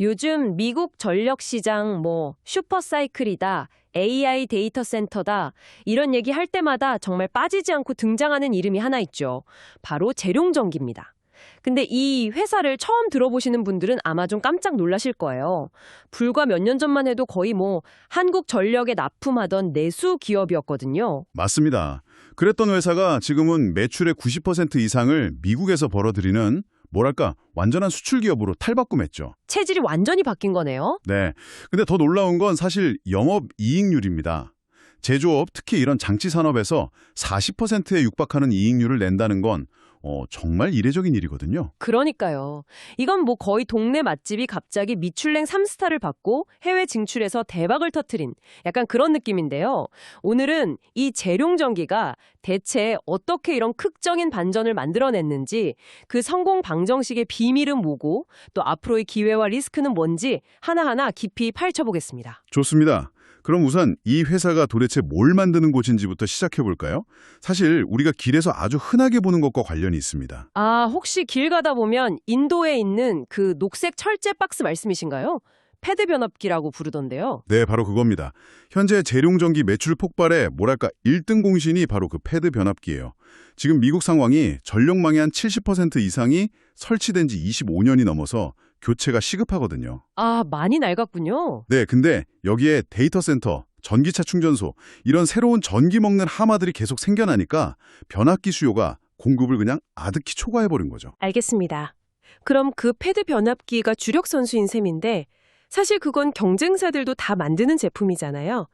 요즘 미국 전력 시장 슈퍼사이클이다, AI 데이터 센터다 이런 얘기 할 때마다 정말 빠지지 않고 등장하는 이름이 하나 있죠. 바로 재룡전기입니다. 근데 이 회사를 처음 들어보시는 분들은 아마 좀 깜짝 놀라실 거예요. 불과 몇 년 전만 해도 거의 한국전력에 납품하던 내수 기업이었거든요. 맞습니다. 그랬던 회사가 지금은 매출의 90% 이상을 미국에서 벌어들이는 완전한 수출 기업으로 탈바꿈했죠. 체질이 완전히 바뀐 거네요. 네. 근데 더 놀라운 건 사실 영업이익률입니다. 제조업, 특히 이런 장치 산업에서 40%에 육박하는 이익률을 낸다는 건 정말 이례적인 일이거든요. 그러니까요. 이건 거의 동네 맛집이 갑자기 미슐랭 3스타를 받고 해외 진출해서 대박을 터뜨린 약간 그런 느낌인데요. 오늘은 이 재룡전기가 대체 어떻게 이런 극적인 반전을 만들어냈는지, 그 성공 방정식의 비밀은 뭐고 또 앞으로의 기회와 리스크는 뭔지 하나하나 깊이 파헤쳐보겠습니다. 좋습니다. 그럼 우선 이 회사가 도대체 뭘 만드는 곳인지부터 시작해볼까요? 사실 우리가 길에서 아주 흔하게 보는 것과 관련이 있습니다. 아, 혹시 길 가다 보면 인도에 있는 그 녹색 철제 박스 말씀이신가요? 패드 변압기라고 부르던데요. 네, 바로 그겁니다. 현재 재룡전기 매출 폭발의 1등 공신이 바로 그 패드 변압기예요. 지금 미국 상황이 전력망의 한 70% 이상이 설치된 지 25년이 넘어서 교체가 시급하거든요. 아, 많이 낡았군요. 네, 근데 여기에 데이터 센터, 전기차 충전소, 이런 새로운 전기 먹는 하마들이 계속 생겨나니까 변압기 수요가 공급을 그냥 아득히 초과해버린 거죠. 알겠습니다. 그럼 그 패드 변압기가 주력 선수인 셈인데 사실 그건 경쟁사들도 다 만드는 제품이잖아요.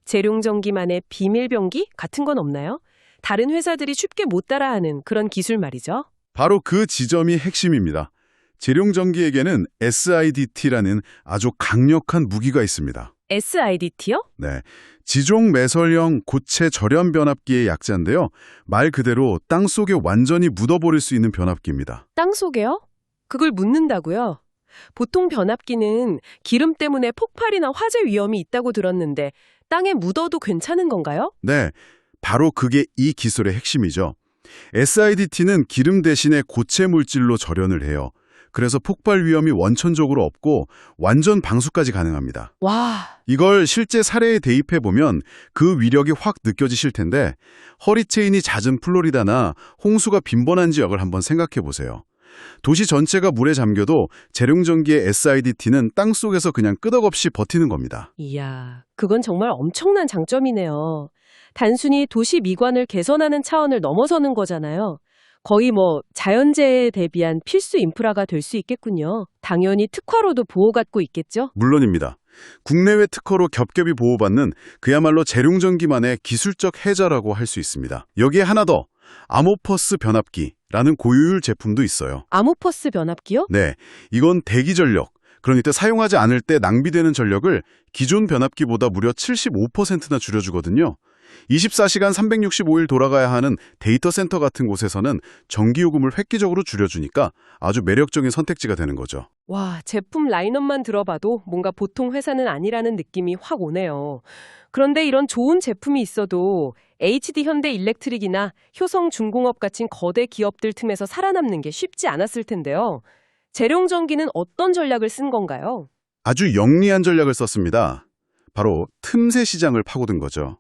재룡전기만의 비밀 병기 같은 건 없나요? 다른 회사들이 쉽게 못 따라하는 그런 기술 말이죠. 바로 그 지점이 핵심입니다. 재룡전기에게는 SIDT라는 아주 강력한 무기가 있습니다. SIDT요? 네, 지종 매설형 고체 절연 변압기의 약자인데요. 말 그대로 땅속에 완전히 묻어버릴 수 있는 변압기입니다. 땅 속에요? 그걸 묻는다고요? 보통 변압기는 기름 때문에 폭발이나 화재 위험이 있다고 들었는데 땅에 묻어도 괜찮은 건가요? 네, 바로 그게 이 기술의 핵심이죠. SIDT는 기름 대신에 고체 물질로 절연을 해요. 그래서 폭발 위험이 원천적으로 없고 완전 방수까지 가능합니다. 와, 이걸 실제 사례에 대입해보면 그 위력이 확 느껴지실 텐데 허리체인이 잦은 플로리다나 홍수가 빈번한 지역을 한번 생각해보세요. 도시 전체가 물에 잠겨도 재룡전기의 SIDT는 땅속에서 그냥 끄덕없이 버티는 겁니다. 이야, 그건 정말 엄청난 장점이네요. 단순히 도시 미관을 개선하는 차원을 넘어서는 거잖아요. 거의 자연재해에 대비한 필수 인프라가 될 수 있겠군요. 당연히 특화로도 보호받고 있겠죠? 물론입니다. 국내외 특허로 겹겹이 보호받는 그야말로 재룡전기만의 기술적 해자라고 할 수 있습니다. 여기에 하나 더, 아모퍼스 변압기라는 고효율 제품도 있어요. 아모퍼스 변압기요? 네, 이건 대기 전력, 그러니까 사용하지 않을 때 낭비되는 전력을 기존 변압기보다 무려 75%나 줄여주거든요. 24시간 365일 돌아가야 하는 데이터 센터 같은 곳에서는 전기요금을 획기적으로 줄여주니까 아주 매력적인 선택지가 되는 거죠. 와, 제품 라인업만 들어봐도 뭔가 보통 회사는 아니라는 느낌이 확 오네요. 그런데 이런 좋은 제품이 있어도 HD 현대 일렉트릭이나 효성중공업 같은 거대 기업들 틈에서 살아남는 게 쉽지 않았을 텐데요. 재룡전기는 어떤 전략을 쓴 건가요? 아주 영리한 전략을 썼습니다. 바로 틈새 시장을 파고든 거죠.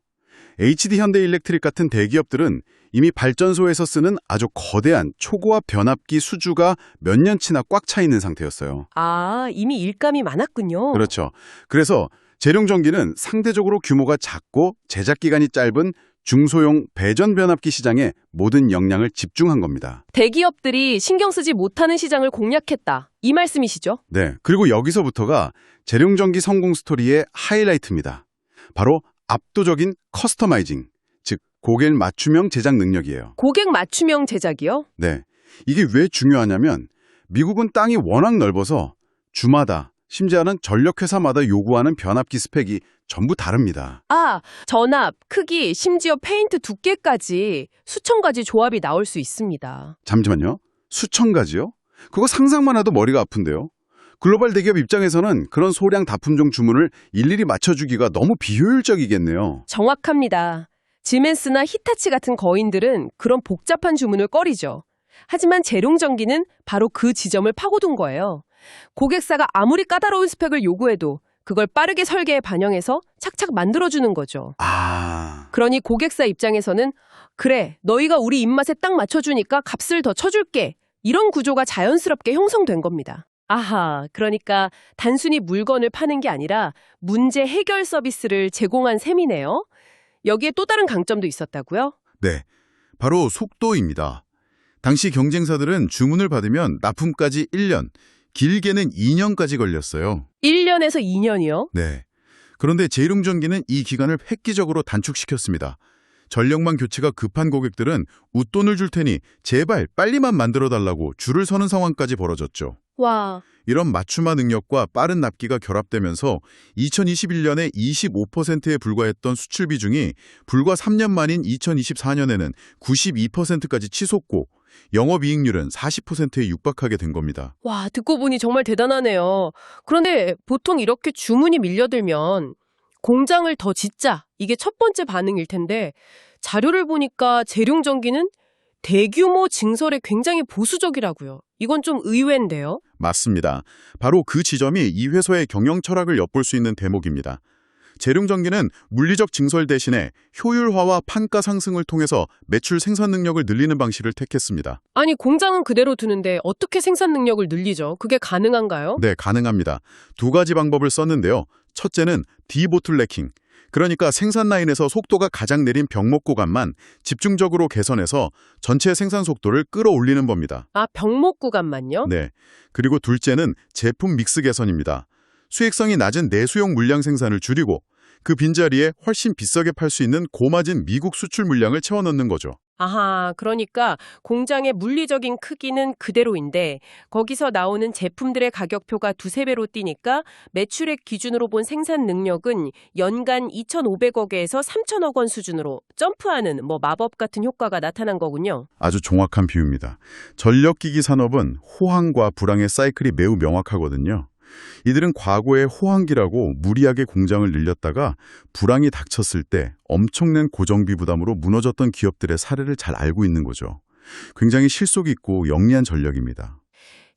HD 현대 일렉트릭 같은 대기업들은 이미 발전소에서 쓰는 아주 거대한 초고압 변압기 수주가 몇 년치나 꽉 차 있는 상태였어요. 아, 이미 일감이 많았군요. 그렇죠. 그래서 재룡전기는 상대적으로 규모가 작고 제작 기간이 짧은 중소형 배전 변압기 시장에 모든 역량을 집중한 겁니다. 대기업들이 신경 쓰지 못하는 시장을 공략했다. 이 말씀이시죠? 네. 그리고 여기서부터가 재룡전기 성공 스토리의 하이라이트입니다. 바로 압도적인 커스터마이징, 즉 고객 맞춤형 제작 능력이에요. 고객 맞춤형 제작이요? 네. 이게 왜 중요하냐면 미국은 땅이 워낙 넓어서 주마다 심지어는 전력회사마다 요구하는 변압기 스펙이 전부 다릅니다. 아, 전압, 크기, 심지어 페인트 두께까지 수천 가지 조합이 나올 수 있습니다. 잠시만요. 수천 가지요? 그거 상상만 해도 머리가 아픈데요. 글로벌 대기업 입장에서는 그런 소량 다품종 주문을 일일이 맞춰주기가 너무 비효율적이겠네요. 정확합니다. 지멘스나 히타치 같은 거인들은 그런 복잡한 주문을 꺼리죠. 하지만 재룡전기는 바로 그 지점을 파고든 거예요. 고객사가 아무리 까다로운 스펙을 요구해도 그걸 빠르게 설계에 반영해서 착착 만들어주는 거죠. 아, 그러니 고객사 입장에서는 그래, 너희가 우리 입맛에 딱 맞춰주니까 값을 더 쳐줄게. 이런 구조가 자연스럽게 형성된 겁니다. 아하, 그러니까 단순히 물건을 파는 게 아니라 문제 해결 서비스를 제공한 셈이네요. 여기에 또 다른 강점도 있었다고요? 네. 바로 속도입니다. 당시 경쟁사들은 주문을 받으면 납품까지 1년, 길게는 2년까지 걸렸어요. 1년에서 2년이요? 네. 그런데 재룡전기는 이 기간을 획기적으로 단축시켰습니다. 전력망 교체가 급한 고객들은 웃돈을 줄 테니 제발 빨리만 만들어달라고 줄을 서는 상황까지 벌어졌죠. 와, 이런 맞춤화 능력과 빠른 납기가 결합되면서 2021년에 25%에 불과했던 수출 비중이 불과 3년 만인 2024년에는 92%까지 치솟고 영업이익률은 40%에 육박하게 된 겁니다. 와, 듣고 보니 정말 대단하네요. 그런데 보통 이렇게 주문이 밀려들면 공장을 더 짓자. 이게 첫 번째 반응일 텐데 자료를 보니까 재룡전기는 대규모 증설에 굉장히 보수적이라고요. 이건 좀 의외인데요. 맞습니다. 바로 그 지점이 이 회사의 경영 철학을 엿볼 수 있는 대목입니다. 재룡전기는 물리적 증설 대신에 효율화와 판가 상승을 통해서 매출 생산 능력을 늘리는 방식을 택했습니다. 아니, 공장은 그대로 두는데 어떻게 생산 능력을 늘리죠? 그게 가능한가요? 네, 가능합니다. 두 가지 방법을 썼는데요. 첫째는 디보틀네킹. 그러니까 생산 라인에서 속도가 가장 느린 병목 구간만 집중적으로 개선해서 전체 생산 속도를 끌어올리는 법입니다. 아, 병목 구간만요? 네. 그리고 둘째는 제품 믹스 개선입니다. 수익성이 낮은 내수용 물량 생산을 줄이고 그 빈자리에 훨씬 비싸게 팔 수 있는 고마진 미국 수출 물량을 채워넣는 거죠. 아하, 그러니까 공장의 물리적인 크기는 그대로인데 거기서 나오는 제품들의 가격표가 두세 배로 뛰니까 매출액 기준으로 본 생산 능력은 연간 2,500억에서 3,000억 원 수준으로 점프하는 마법 같은 효과가 나타난 거군요. 아주 정확한 비유입니다. 전력기기 산업은 호황과 불황의 사이클이 매우 명확하거든요. 이들은 과거에 호황기라고 무리하게 공장을 늘렸다가 불황이 닥쳤을 때 엄청난 고정비 부담으로 무너졌던 기업들의 사례를 잘 알고 있는 거죠. 굉장히 실속 있고 영리한 전략입니다.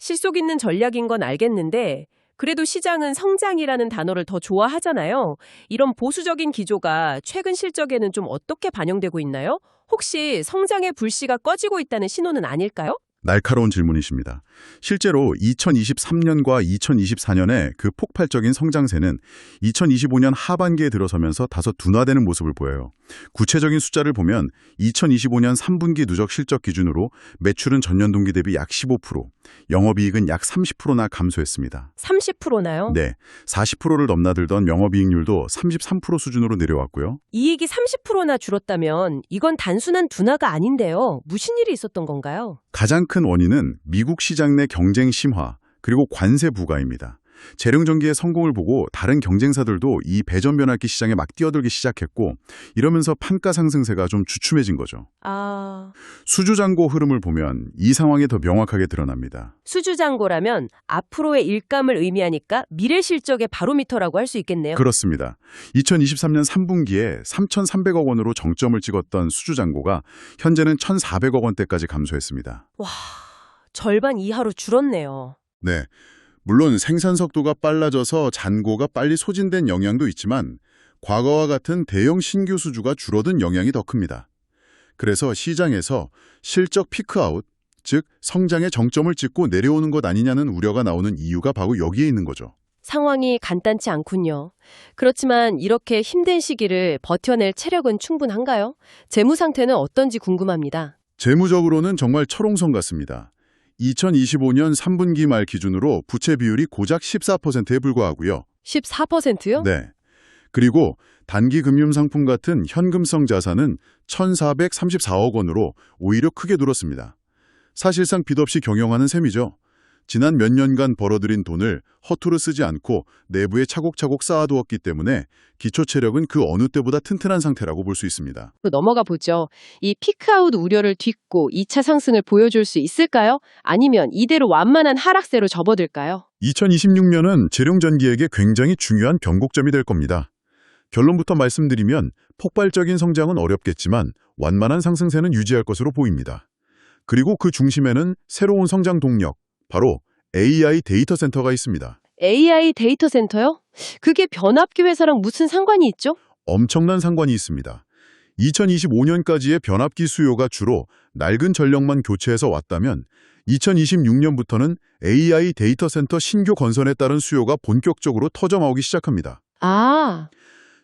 실속 있는 전략인 건 알겠는데 그래도 시장은 성장이라는 단어를 더 좋아하잖아요. 이런 보수적인 기조가 최근 실적에는 좀 어떻게 반영되고 있나요? 혹시 성장의 불씨가 꺼지고 있다는 신호는 아닐까요? 날카로운 질문이십니다. 실제로 2023년과 2024년의 그 폭발적인 성장세는 2025년 하반기에 들어서면서 다소 둔화되는 모습을 보여요. 구체적인 숫자를 보면 2025년 3분기 누적 실적 기준으로 매출은 전년 동기 대비 약 15%, 영업이익은 약 30%나 감소했습니다. 30%나요? 네, 40%를 넘나들던 영업이익률도 33% 수준으로 내려왔고요. 이익이 30%나 줄었다면 이건 단순한 둔화가 아닌데요. 무슨 일이 있었던 건가요? 가장 큰 원인은 미국 시장 내 경쟁 심화, 그리고 관세 부과입니다. 재룡전기의 성공을 보고 다른 경쟁사들도 이 배전 변압기 시장에 막 뛰어들기 시작했고 이러면서 판가 상승세가 좀 주춤해진 거죠. 아, 수주잔고 흐름을 보면 이 상황이 더 명확하게 드러납니다. 수주잔고라면 앞으로의 일감을 의미하니까 미래 실적의 바로미터라고 할 수 있겠네요. 그렇습니다. 2023년 3분기에 3,300억 원으로 정점을 찍었던 수주잔고가 현재는 1,400억 원대까지 감소했습니다. 와, 절반 이하로 줄었네요. 네. 물론 생산 속도가 빨라져서 잔고가 빨리 소진된 영향도 있지만 과거와 같은 대형 신규 수주가 줄어든 영향이 더 큽니다. 그래서 시장에서 실적 피크아웃, 즉 성장의 정점을 찍고 내려오는 것 아니냐는 우려가 나오는 이유가 바로 여기에 있는 거죠. 상황이 간단치 않군요. 그렇지만 이렇게 힘든 시기를 버텨낼 체력은 충분한가요? 재무 상태는 어떤지 궁금합니다. 재무적으로는 정말 철옹성 같습니다. 2025년 3분기 말 기준으로 부채 비율이 고작 14%에 불과하고요. 14%요? 네. 그리고 단기 금융 상품 같은 현금성 자산은 1,434억 원으로 오히려 크게 늘었습니다. 사실상 빚 없이 경영하는 셈이죠. 지난 몇 년간 벌어들인 돈을 허투루 쓰지 않고 내부에 차곡차곡 쌓아두었기 때문에 기초 체력은 그 어느 때보다 튼튼한 상태라고 볼 수 있습니다. 넘어가 보죠. 이 피크아웃 우려를 딛고 2차 상승을 보여줄 수 있을까요? 아니면 이대로 완만한 하락세로 접어들까요? 2026년은 재룡전기에게 굉장히 중요한 변곡점이 될 겁니다. 결론부터 말씀드리면 폭발적인 성장은 어렵겠지만 완만한 상승세는 유지할 것으로 보입니다. 그리고 그 중심에는 새로운 성장 동력, 바로 AI 데이터 센터가 있습니다. AI 데이터 센터요? 그게 변압기 회사랑 무슨 상관이 있죠? 엄청난 상관이 있습니다. 2025년까지의 변압기 수요가 주로 낡은 전력만 교체해서 왔다면 2026년부터는 AI 데이터 센터 신규 건설에 따른 수요가 본격적으로 터져나오기 시작합니다. 아,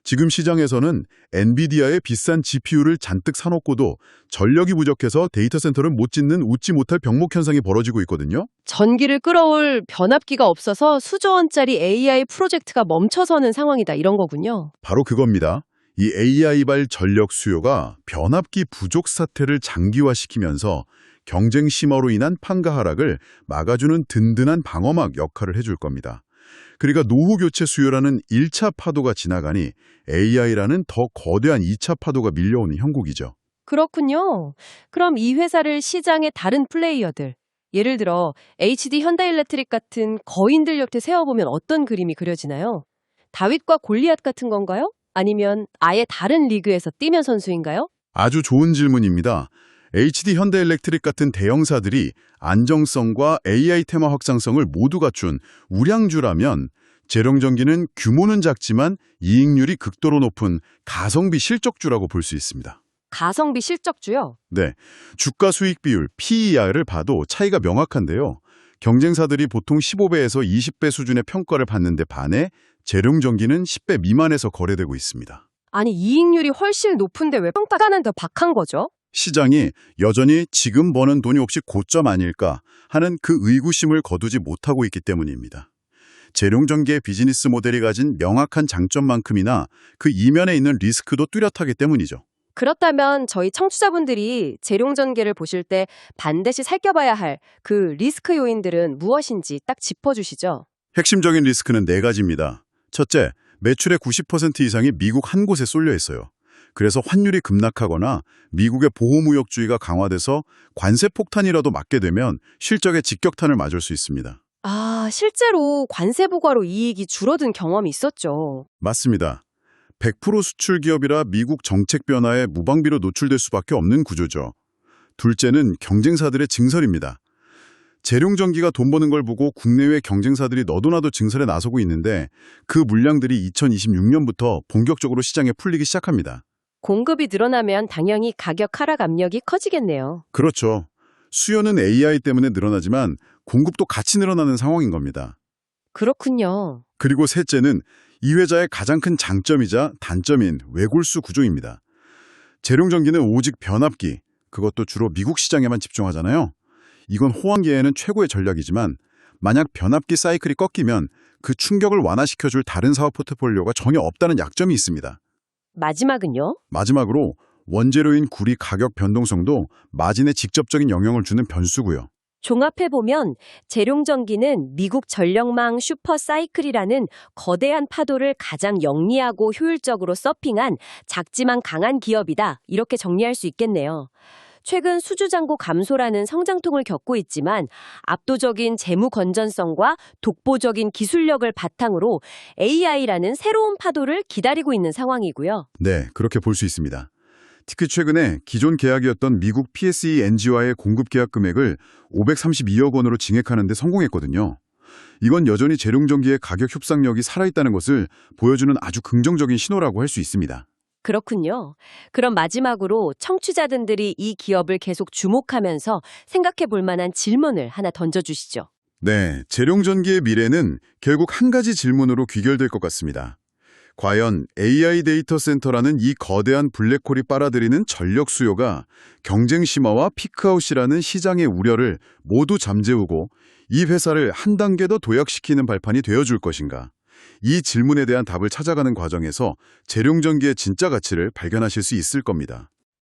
지금 시장에서는 엔비디아의 비싼 GPU를 잔뜩 사놓고도 전력이 부족해서 데이터 센터를 못 짓는 웃지 못할 병목 현상이 벌어지고 있거든요. 전기를 끌어올 변압기가 없어서 수조 원짜리 AI 프로젝트가 멈춰서는 상황이다 이런 거군요. 바로 그겁니다. 이 AI발 전력 수요가 변압기 부족 사태를 장기화시키면서 경쟁 심화로 인한 판가 하락을 막아주는 든든한 방어막 역할을 해줄 겁니다. 그러니까 노후 교체 수요라는 1차 파도가 지나가니 AI라는 더 거대한 2차 파도가 밀려오는 형국이죠. 그렇군요. 그럼 이 회사를 시장의 다른 플레이어들, 예를 들어 HD 현대일렉트릭 같은 거인들 옆에 세워보면 어떤 그림이 그려지나요? 다윗과 골리앗 같은 건가요? 아니면 아예 다른 리그에서 뛰면 선수인가요? 아주 좋은 질문입니다. HD 현대일렉트릭 같은 대형사들이 안정성과 AI 테마 확장성을 모두 갖춘 우량주라면 재룡전기는 규모는 작지만 이익률이 극도로 높은 가성비 실적주라고 볼 수 있습니다. 가성비 실적주요? 네, 주가 수익 비율 PER을 봐도 차이가 명확한데요. 경쟁사들이 보통 15배에서 20배 수준의 평가를 받는데 반해 재룡전기는 10배 미만에서 거래되고 있습니다. 아니 이익률이 훨씬 높은데 왜 평가는 더 박한 거죠? 시장이 여전히 지금 버는 돈이 혹시 고점 아닐까 하는 그 의구심을 거두지 못하고 있기 때문입니다. 재룡전기의 비즈니스 모델이 가진 명확한 장점만큼이나 그 이면에 있는 리스크도 뚜렷하기 때문이죠. 그렇다면 저희 청취자분들이 재룡전기를 보실 때 반드시 살펴봐야 할 그 리스크 요인들은 무엇인지 딱 짚어주시죠. 핵심적인 리스크는 4가지입니다. 첫째, 매출의 90% 이상이 미국 한 곳에 쏠려 있어요. 그래서 환율이 급락하거나 미국의 보호무역주의가 강화돼서 관세 폭탄이라도 맞게 되면 실적에 직격탄을 맞을 수 있습니다. 아, 실제로 관세 부과로 이익이 줄어든 경험이 있었죠. 맞습니다. 100% 수출 기업이라 미국 정책 변화에 무방비로 노출될 수밖에 없는 구조죠. 둘째는 경쟁사들의 증설입니다. 재룡전기가 돈 버는 걸 보고 국내외 경쟁사들이 너도나도 증설에 나서고 있는데 그 물량들이 2026년부터 본격적으로 시장에 풀리기 시작합니다. 공급이 늘어나면 당연히 가격 하락 압력이 커지겠네요. 그렇죠. 수요는 AI 때문에 늘어나지만 공급도 같이 늘어나는 상황인 겁니다. 그렇군요. 그리고 셋째는 이 회사의 가장 큰 장점이자 단점인 외골수 구조입니다. 재룡전기는 오직 변압기, 그것도 주로 미국 시장에만 집중하잖아요. 이건 호황기에는 최고의 전략이지만 만약 변압기 사이클이 꺾이면 그 충격을 완화시켜줄 다른 사업 포트폴리오가 전혀 없다는 약점이 있습니다. 마지막은요? 마지막으로 원재료인 구리 가격 변동성도 마진에 직접적인 영향을 주는 변수고요. 종합해보면 재룡전기는 미국 전력망 슈퍼사이클이라는 거대한 파도를 가장 영리하고 효율적으로 서핑한 작지만 강한 기업이다. 이렇게 정리할 수 있겠네요. 최근 수주잔고 감소라는 성장통을 겪고 있지만 압도적인 재무 건전성과 독보적인 기술력을 바탕으로 AI라는 새로운 파도를 기다리고 있는 상황이고요. 네, 그렇게 볼 수 있습니다. 특히 최근에 기존 계약이었던 미국 PSE&G와의 공급 계약 금액을 532억 원으로 증액하는 데 성공했거든요. 이건 여전히 재룡전기의 가격 협상력이 살아있다는 것을 보여주는 아주 긍정적인 신호라고 할 수 있습니다. 그렇군요. 그럼 마지막으로 청취자분들이 이 기업을 계속 주목하면서 생각해 볼 만한 질문을 하나 던져주시죠. 네, 재룡전기의 미래는 결국 한 가지 질문으로 귀결될 것 같습니다. 과연 AI 데이터 센터라는 이 거대한 블랙홀이 빨아들이는 전력 수요가 경쟁 심화와 피크아웃이라는 시장의 우려를 모두 잠재우고 이 회사를 한 단계 더 도약시키는 발판이 되어줄 것인가? 이 질문에 대한 답을 찾아가는 과정에서 재룡전기의 진짜 가치를 발견하실 수 있을 겁니다.